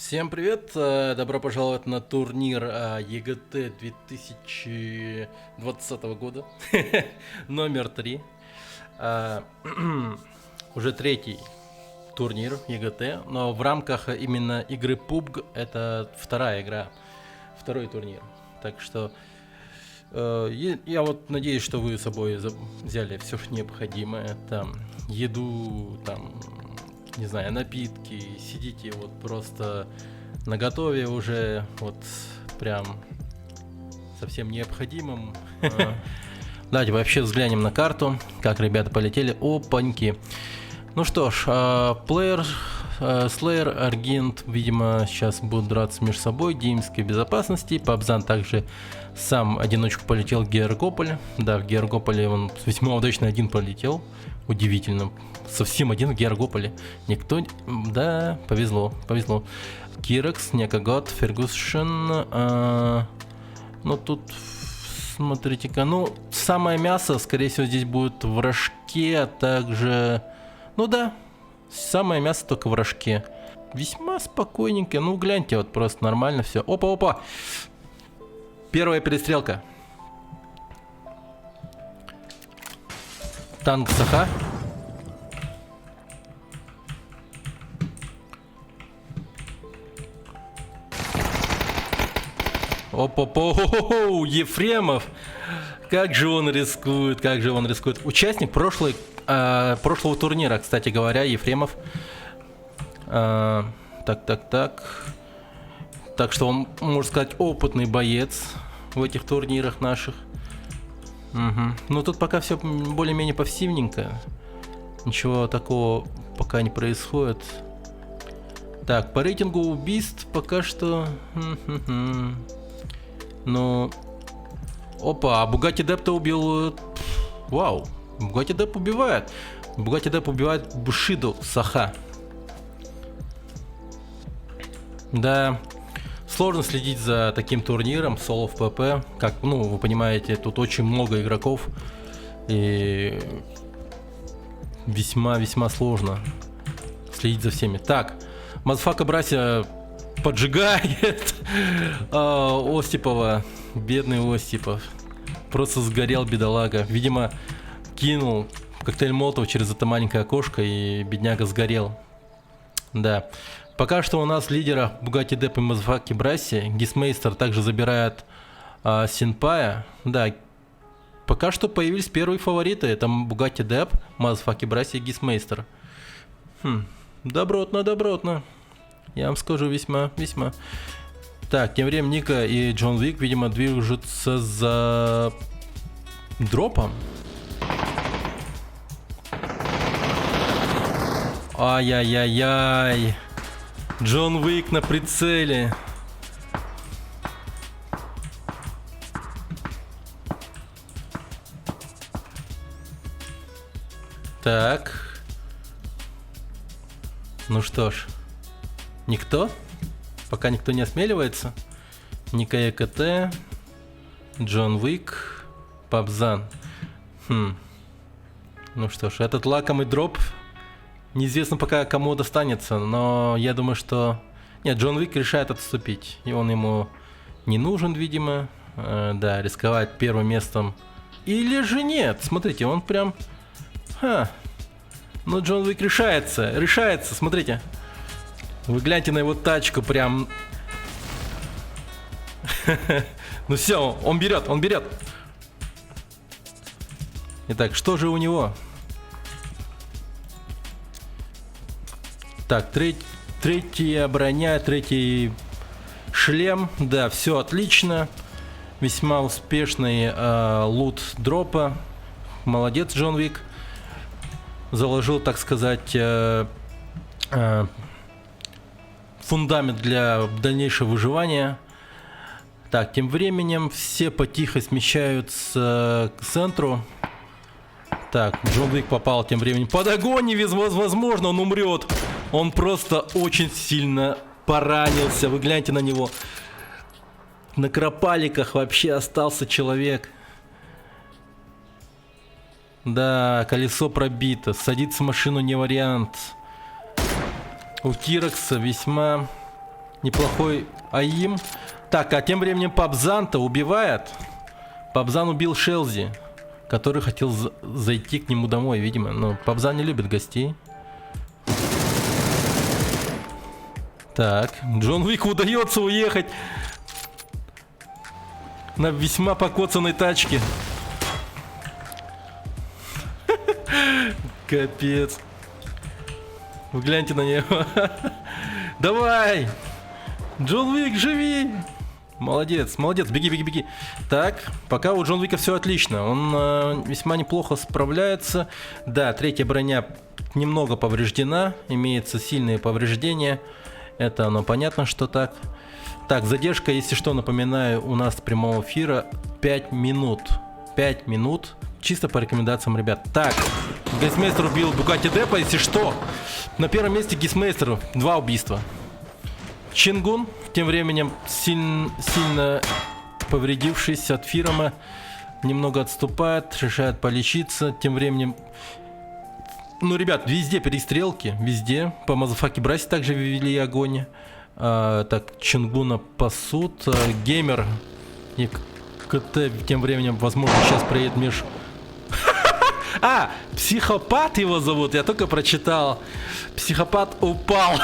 Всем привет! Добро пожаловать на турнир ЕГТ 2020 года, номер 3. Уже третий турнир ЕГТ, но в рамках именно игры PUBG это вторая игра, второй турнир. Так что я вот надеюсь, что вы с собой взяли все необходимое, там еду, там не знаю, напитки, сидите вот просто наготове уже, вот прям совсем необходимым. Давайте вообще взглянем на карту, как ребята полетели. Опаньки. Ну что ж, Player, Slayer, Аргент, видимо, сейчас будут драться между собой. Димской безопасности. Пабзан также сам одиночку полетел в Георгополь. Да, в Георгополе он весьма удачно один полетел. Удивительно. Совсем один в Георгополе. Никто... Да, повезло, повезло. Кирекс, Некогод, Фергюсон. Ну тут... Смотрите-ка, ну, самое мясо, скорее всего, здесь будет в рожке, а также... Ну да, самое мясо только в рожке. Весьма спокойненько, ну гляньте, вот просто нормально все. Опа-опа! Первая перестрелка. Танк Саха. Опа-па, Ефремов! Как же он рискует, как же он рискует. Участник прошлого турнира, кстати говоря, Ефремов. Так. Так что он, можно сказать, опытный боец в этих турнирах наших. Угу. Ну тут пока все более-менее повсивненько. Ничего такого пока не происходит. Так, по рейтингу убийств пока что... Ну... Опа, а Бугатти Деп-то убил... Вау, Бугатти Деп убивает. Бугатти Деп убивает Бушиду Саха. Да, сложно следить за таким турниром, соло в ПП. Как, ну, вы понимаете, тут очень много игроков. И... Весьма сложно следить за всеми. Так, Мазфака Братья поджигает Остипова. Бедный Остипов. Просто сгорел, бедолага. Видимо, кинул коктейль Молотова через это маленькое окошко, и бедняга сгорел. Да. Пока что у нас лидера Бугатти Деп и Мазфаки Братья. Гисмейстер также забирает Синпая. Да. Пока что появились первые фавориты. Это Бугатти Деп, Мазфаки Братья и Гисмейстер. Добротно. Я вам скажу, весьма. Так, тем временем Ника и Джон Уик, видимо, движутся за дропом. Ай-яй-яй-яй. Джон Уик на прицеле. Так. Ну что ж. Никто? Пока никто не осмеливается. Ника ЕКТ, Джон Уик, Пабзан. Ну что ж, этот лакомый дроп неизвестно пока кому достанется, но я думаю, что... Нет, Джон Уик решает отступить, и он ему не нужен, видимо. Да, рисковать первым местом. Или же нет, смотрите, он прям... Ну, Джон Уик решается, смотрите. Вы гляньте на его тачку, прям... Ну все, он берет. Итак, что же у него? Так, третья броня, третий шлем. Да, все отлично. Весьма успешный лут дропа. Молодец, Джон Уик. Заложил, так сказать... фундамент для дальнейшего выживания. Так, тем временем все потихо смещаются к центру. Так, Джон Уик попал тем временем под огонь, и возможно он умрет. Он просто очень сильно поранился. Вы гляньте на него. На кропаликах вообще остался человек. Да, колесо пробито. Садиться в машину не вариант. У Кирекса весьма Неплохой АИМ. Так, а тем временем Пабзан-то убивает. Пабзан убил Шелзи, который хотел зайти к нему домой, видимо. Но Пабзан не любит гостей. Так, Джон Уику удается уехать на весьма покоцанной тачке. Капец. Вы гляньте на него. Давай! Джон Уик, живи! Молодец, молодец, беги, беги, беги. Так, пока у Джон Уика все отлично. Он весьма неплохо справляется. Да, третья броня немного повреждена. Имеются сильные повреждения. Это оно понятно, что так. Так, задержка, если что, напоминаю, у нас прямого эфира 5 минут. 5 минут. Чисто по рекомендациям ребят. Так, Гейсмейстер убил Бугатти Депа, если что. На первом месте Гейсмейстер. 2 убийства. Чингун, тем временем, сильно повредившись от Фирома, немного отступает, решает полечиться. Тем временем, ну, ребят, везде перестрелки, везде. По Мазафаке Брасе также ввели огонь. Так, Чингуна пасут. Геймер и КТ тем временем, возможно, сейчас приедет меж... А, психопат его зовут, я только прочитал. Психопат упал.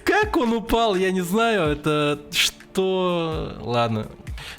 Как он упал, я не знаю, это что... Ладно.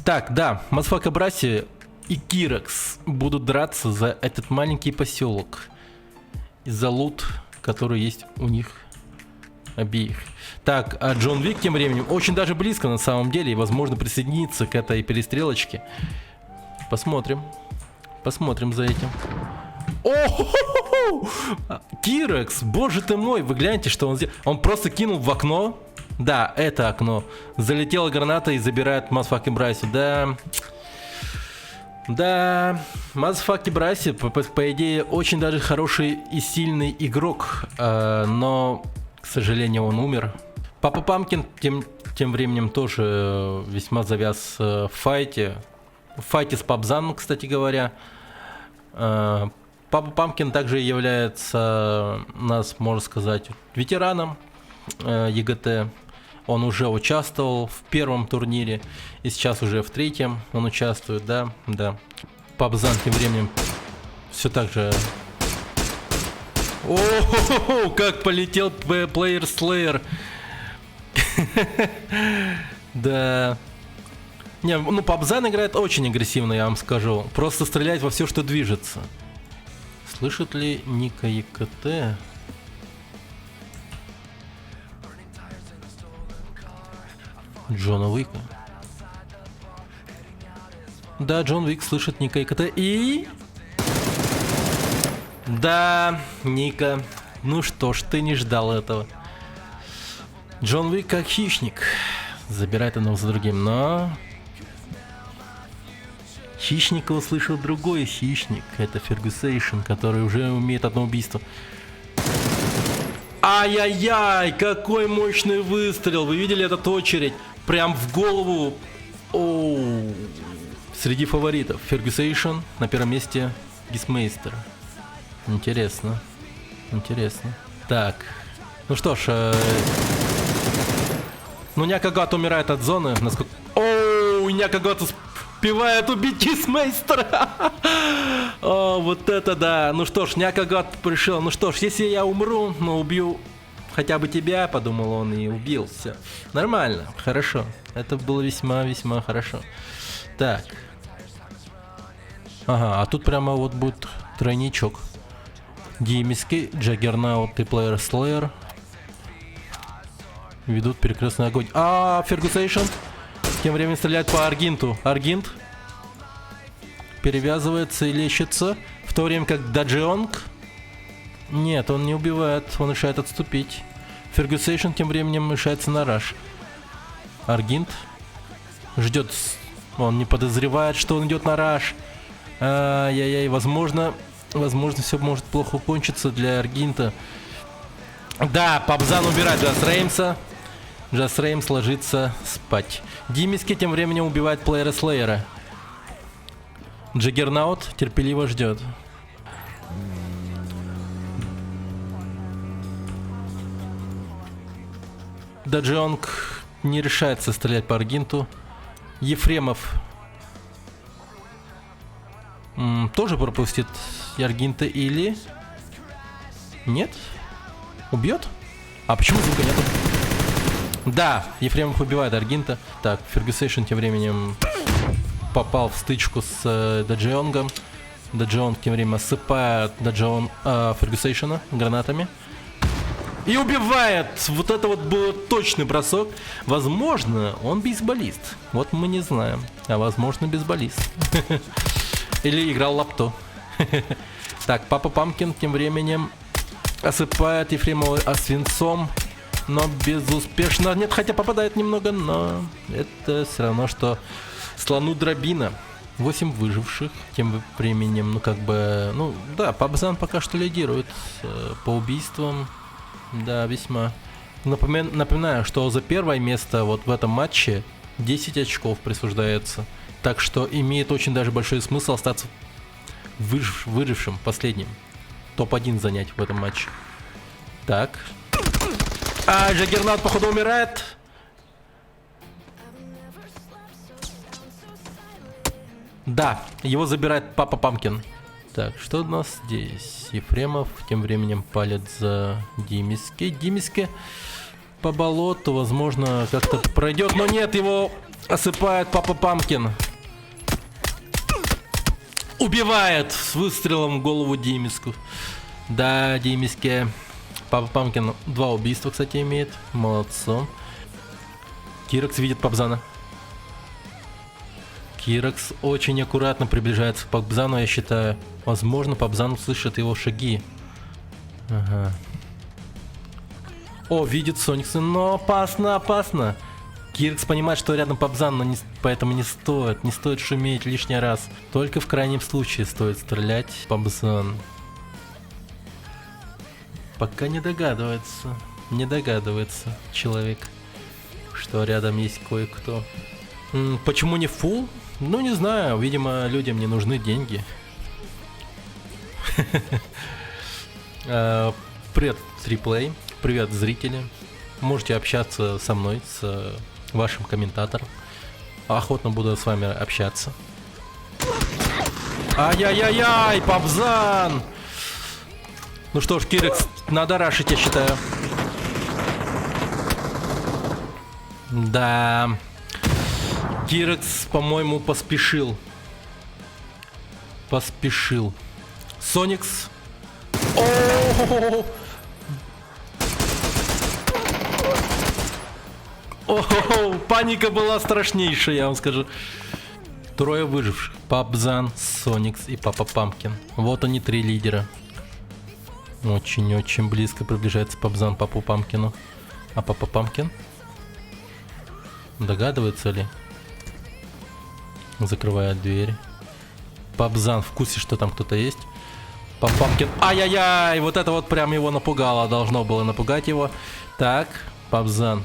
Так, да, Мазафака Браси и Киракс будут драться за этот маленький поселок. И за лут, который есть у них обеих. Так, а Джон Уик тем временем очень даже близко на самом деле. И возможно присоединиться к этой перестрелочке. Посмотрим. Посмотрим за этим. О, Киракс, боже ты мой, вы гляньте, что он сделал. Он просто кинул в окно. Да, это окно. Залетела граната и забирает Мазафаки Браси. Да. Да, Мазафаки Браси, по идее, очень даже хороший и сильный игрок. Но, к сожалению, он умер. Папа Памкин тем временем тоже весьма завяз в файте. В файте с Пабзаном, кстати говоря. Папа Памкин также является, нас, можно сказать, ветераном ЕГТ. Он уже участвовал в первом турнире, и сейчас уже в третьем он участвует, да, да. Пабзан тем временем все так же... О, как полетел Player Slayer. Да. Не, ну Пабзан играет очень агрессивно, я вам скажу. Просто стреляет во все, что движется. Слышит ли Ника ЕКТ? Джона Уика. Да, Джон Уик слышит Ника ЕКТ. И... Да, Ника. Ну что ж, ты не ждал этого. Джон Уик как хищник. Забирает одного за другим, но... Хищника услышал другой хищник. Это Фергюсейшн, который уже умеет одно убийство. Ай-яй-яй, какой мощный выстрел. Вы видели этот очередь? Прям в голову. Оу. Среди фаворитов Фергюсейшн, на первом месте Гейсмейстер. Интересно. Интересно. Так. Ну что ж. Ну Някагат умирает от зоны. Насколько... Оу, Някагат успевает убить Гейсмейстера. О, вот это да. Ну что ж, Някагат пришел. Ну что ж, если я умру, но убью хотя бы тебя, подумал он и убил. Все. Нормально, хорошо. Это было весьма-весьма хорошо. Так. Ага, а тут прямо вот будет тройничок. DMSK, Джаггернаут и Player Slayer ведут перекрестный огонь. А, Фергюсейшн тем временем стреляет по Аргинту. Аргинт перевязывается и лечится, в то время как Даджионг... Нет, он не убивает, он решает отступить. Фергюсейшн тем временем решается на раш. Аргинт ждет, он не подозревает, что он идет на раш. Ай-яй-яй, возможно, все может плохо кончиться для Аргинта. Да, Пабзан убирает Джас Реймса. Джас Реймс ложится спать. Димиски тем временем убивает Плеера Слеера. Джаггернаут терпеливо ждет. Даджионг не решается стрелять по Аргинту. Ефремов тоже пропустит Аргинта или... Нет? Убьет? А почему звука нету? Да, Ефремов убивает Аргинта. Так, Фергюсейшн тем временем попал в стычку с Даджионгом. Даджионг тем временем осыпает Фергюсейшна гранатами. И убивает! Вот это вот был точный бросок. Возможно, он бейсболист. Вот мы не знаем. А возможно, бейсболист. Или играл лапто. Так, Папа Памкин тем временем осыпает Ефремова свинцом. Но безуспешно. Нет, хотя попадает немного, но это все равно, что слону дробина. 8 выживших тем временем. Ну, как бы... Ну, да, Пабзан пока что лидирует по убийствам. Да, весьма. Напоминаю, что за первое место вот в этом матче 10 очков присуждается. Так что имеет очень даже большой смысл остаться выжившим, последним. Топ-1 занять в этом матче. Так. А, Джаггернаут, походу, умирает. Да, его забирает Папа Памкин. Так, что у нас здесь? Ефремов тем временем палит за Димиски. Димиски по болоту, возможно, как-то пройдет. Но нет, его осыпает Папа Памкин. Убивает с выстрелом в голову Димиску. Да, Димиски. Папа Памкин 2 убийства, кстати, имеет. Молодцом. Киракс видит Пабзана. Киракс очень аккуратно приближается к Пабзану, я считаю. Возможно, Пабзан услышит его шаги. Ага. О, видит Соникса, но опасно, опасно. Киракс понимает, что рядом Пабзан, но поэтому не стоит шуметь лишний раз. Только в крайнем случае стоит стрелять. Пабзан пока не догадывается человек, что рядом есть кое-кто. Почему не фулл? Ну, не знаю, видимо, людям не нужны деньги. Привет, Триплей. Привет, зрители. Можете общаться со мной, с вашим комментатором. Охотно буду с вами общаться. Ай-яй-яй-яй, Пабзан! Ну что ж, Киракс, надо рашить, я считаю. Да. Киракс, по-моему, поспешил. Соникс. О, паника была страшнейшая, я вам скажу. 3 выживших. Пабзан, Соникс и Папа Памкин. Вот они, 3 лидера. Очень-очень близко приближается Пабзан Папу Памкину. А Папа Памкин? Догадывается ли? Закрывает дверь. Пабзан в курсе, что там кто-то есть. Папа Памкин. Ай-яй-яй! Вот это вот прям его напугало. Должно было напугать его. Так, Пабзан.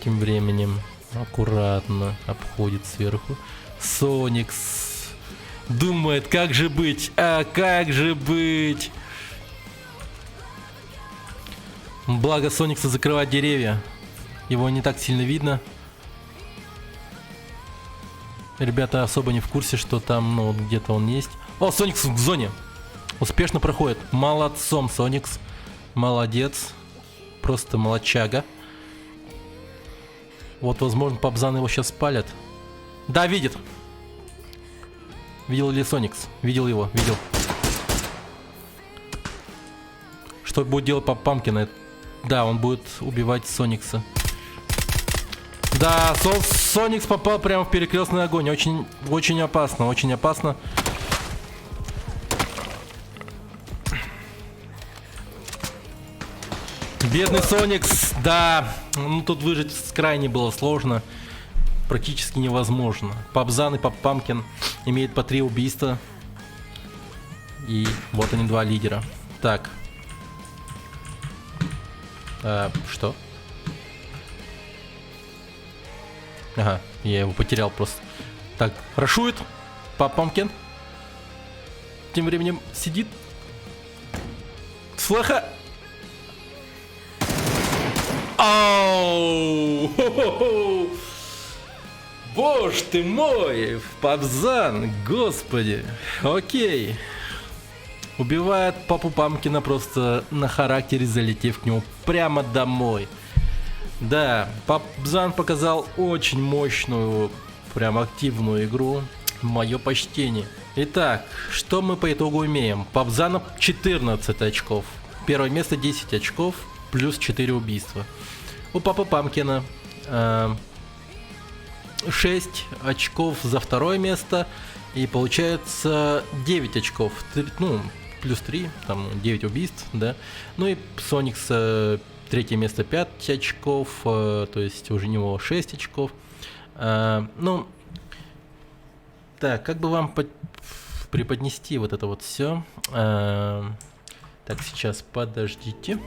Тем временем аккуратно обходит сверху. Соникс думает, как же быть? Как же быть? Благо Соникса закрывает деревья. Его не так сильно видно. Ребята особо не в курсе, что там, ну, где-то он есть. О, Соникс в зоне. Успешно проходит. Молодцом, Соникс. Молодец. Просто молодчага. Вот, возможно, Пабзан его сейчас спалят. Да, видит. Видел ли Соникс? Видел его, видел. Что будет делать Папа Памкин? Да, он будет убивать Соникса. Да, Соникс попал прямо в перекрестный огонь. Очень, очень опасно, очень опасно. Бедный Соникс, да. Ну, тут выжить крайне было сложно. Практически невозможно. Пабзан и Папа Памкин имеют по 3 убийства. И вот они, 2 лидера. Так. Что? Ага, я его потерял просто. Так, рашует. Папа Памкин. Тем временем сидит. Слыха. Ау! Хо-хо-хо! Боже ты мой! Пабзан! Господи! Окей. Убивает папу Памкина просто на характере, залетев к нему прямо домой. Да, Пабзан показал очень мощную, прям активную игру. Мое почтение. Итак, что мы по итогу имеем? Пабзана 14 очков. Первое место 10 очков, плюс 4 убийства. У папы Памкина 6 очков за второе место. И получается 9 очков. Ну, плюс 3, там 9 убийств, да. Ну и Соникс третье место 5 очков, то есть уже у него 6 очков. Ну, так, как бы вам преподнести вот это вот все. Так, сейчас подождите.